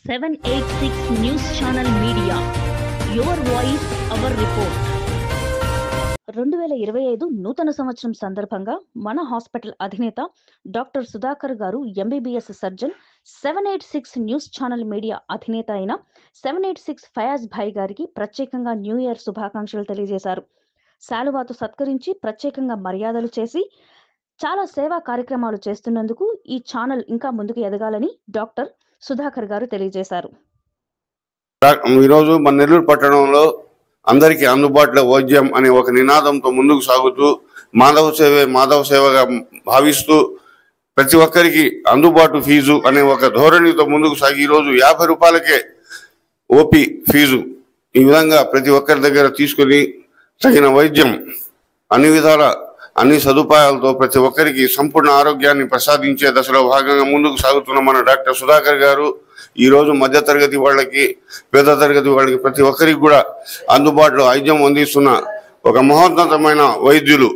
786 News Channel Media. Your voice, our report. 2025 నూతన సంవత్సరం సందర్భంగా మన హాస్పిటల్ అధినేత డాక్టర్ సుధాకర్ గారు MBBS surgeon 786 news channel media అధినేత అయిన 786 ఫయాజ్ భాయ్ గారికి ప్రత్యేకంగా న్యూ ఇయర్ శుభాకాంక్షలు తెలియజేశారు. శాలువాతో సత్కరించి ప్రత్యేకంగా మర్యాదలు చేసి చాలా సేవా కార్యక్రమాలు చేస్తున్నందుకు ఈ ఛానల్ ఇంకా ముందుకు ఎదగాలని డాక్టర్ సుధాకర్ గారు తెలియజేశారు. ఈరోజు మన నెల్లూరు పట్టణంలో అందరికీ అందుబాటులో వైద్యం అనే ఒక నినాదంతో ముందుకు సాగుతూ మాధవ సేవగా భావిస్తూ ప్రతి ఒక్కరికి అందుబాటు ఫీజు అనే ఒక ధోరణితో ముందుకు సాగి ఈరోజు 50 రూపాయలకే ఓపీ ఫీజు ఈ విధంగా ప్రతి ఒక్కరి దగ్గర తీసుకుని తగిన వైద్యం అన్ని విధాల అన్ని సదుపాయాలతో ప్రతి ఒక్కరికి సంపూర్ణ ఆరోగ్యాన్ని ప్రసాదించే దశలో భాగంగా ముందుకు సాగుతున్న మన డాక్టర్ సుధాకర్ గారు ఈరోజు మధ్యతరగతి వాళ్ళకి పేద తరగతి వాళ్ళకి ప్రతి ఒక్కరికి కూడా అందుబాటులో వైద్యం అందిస్తున్న ఒక మహోన్నతమైన వైద్యులు.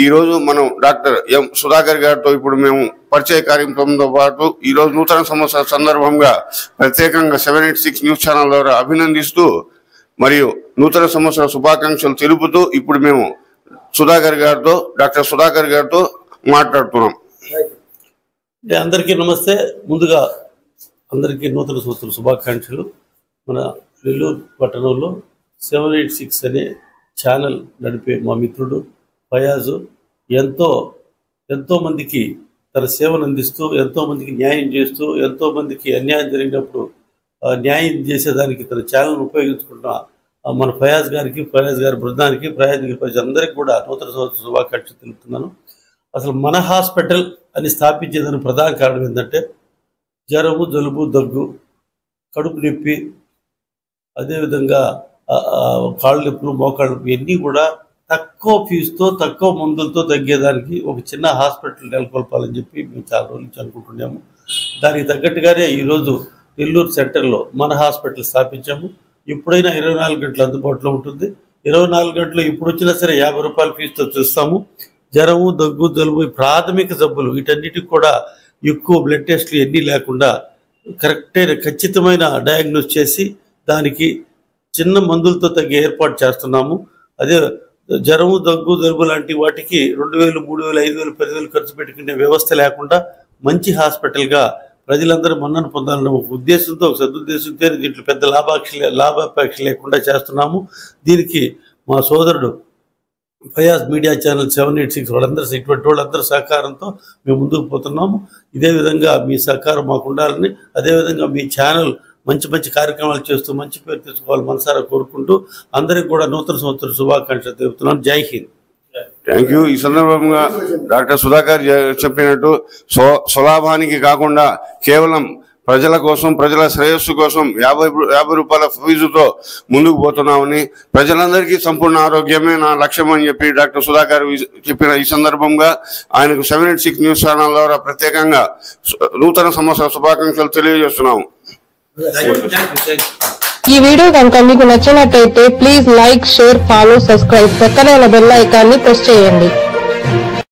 ఈరోజు మనం డాక్టర్ ఎం సుధాకర్ గారితో ఇప్పుడు మేము పరిచయ కార్యక్రమంతో పాటు ఈరోజు నూతన సంవత్సర సందర్భంగా ప్రత్యేకంగా 786 న్యూస్ ఛానల్ ద్వారా అభినందిస్తూ మరియు నూతన సంవత్సర శుభాకాంక్షలు తెలుపుతూ ఇప్పుడు మేము డాక్టర్ సుధాకర్ గారితో మాట్లాడుతున్నాం. అందరికీ నమస్తే. ముందుగా అందరికీ నూతన సంవత్సర శుభాకాంక్షలు. మన నెల్లూరు పట్టణంలో 786 అనే ఛానల్ నడిపే మా మిత్రుడు ఫయాజు ఎంతో మందికి తన సేవను అందిస్తూ ఎంతో మందికి న్యాయం చేస్తూ ఎంతో మందికి అన్యాయం జరిగినప్పుడు న్యాయం చేసేదానికి తన ఛానల్ను ఉపయోగించుకుంటున్న మన ఫయాజ్ గారికి, ఫయాజ్ గారి బృందానికి, అందరికీ కూడా నూతన సంవత్సర శుభాకాంక్షలు తెలుపుతున్నాను. అసలు మన హాస్పిటల్ అని స్థాపించేదానికి ప్రధాన కారణం ఏంటంటే జ్వరము, జలుబు, దగ్గు, కడుపు నొప్పి, అదేవిధంగా కాళ్ళు నొప్పులు, మోకాళ్ళ నొప్పి ఇవన్నీ కూడా తక్కువ ఫీజుతో తక్కువ మందులతో తగ్గేదానికి ఒక చిన్న హాస్పిటల్ నెలకొల్పాలని చెప్పి మేము చాలా రోజుల నుంచి అనుకుంటున్నాము. దానికి తగ్గట్టుగానే ఈరోజు నెల్లూరు సెంటర్లో మన హాస్పిటల్ స్థాపించాము. ఎప్పుడైనా 24 గంటలు అందుబాటులో ఉంటుంది. 24 గంటలు ఇప్పుడు వచ్చినా సరే 50 రూపాయల ఫీజుతో చూస్తాము. జ్వరము, దగ్గు, జలుబు, ప్రాథమిక జబ్బులు వీటన్నిటికి కూడా ఎక్కువ బ్లడ్ టెస్టులు ఎన్ని లేకుండా ఖచ్చితమైన డయాగ్నోస్ చేసి దానికి చిన్న మందులతో తగ్గే ఏర్పాటు చేస్తున్నాము. అదే జ్వరము, దగ్గు, జలుబు లాంటి వాటికి 2000, 3000, 5000, 10,000 ఖర్చు పెట్టుకునే వ్యవస్థ లేకుండా మంచి హాస్పిటల్గా ప్రజలందరూ మన్నను పొందాలన్న ఒక ఉద్దేశంతో, ఒక సదుద్దేశంతో దీంట్లో పెద్ద లాభాపేక్ష లేకుండా చేస్తున్నాము. దీనికి మా సోదరుడు ఫయాజ్ మీడియా ఛానల్ 786 ఇటువంటి వాళ్ళందరూ సహకారంతో మేము ముందుకు పోతున్నాము. ఇదే విధంగా మీ సహకారం మాకు ఉండాలని, అదేవిధంగా మీ ఛానల్ మంచి కార్యక్రమాలు చేస్తూ మంచి పేరు తెచ్చుకోవాలి మనసారా కోరుకుంటూ అందరికీ కూడా నూతన సంవత్సర శుభాకాంక్షలు తెలుపుతున్నాను. జై హింద్. Thank you. ఈ సందర్భంగా డాక్టర్ సుధాకర్ చెప్పినట్టు స్వలాభానికి కాకుండా కేవలం ప్రజల కోసం, ప్రజల శ్రేయస్సు కోసం 50 రూపాయల ఫీజుతో ముందుకు పోతున్నామని, ప్రజలందరికీ సంపూర్ణ ఆరోగ్యమే నా లక్ష్యం అని చెప్పి డాక్టర్ సుధాకర్ చెప్పిన ఈ సందర్భంగా ఆయనకు 786 న్యూస్ ఛానల్ ద్వారా ప్రత్యేకంగా నూతన సంవత్సర శుభాకాంక్షలు తెలియజేస్తున్నాము. ఈ వీడియో కనుక మీకు నచ్చినట్లయితే please like, share, follow, subscribe. పక్కన ఉన్న బెల్ ఐకాన్ని ప్రెస్ చేయండి.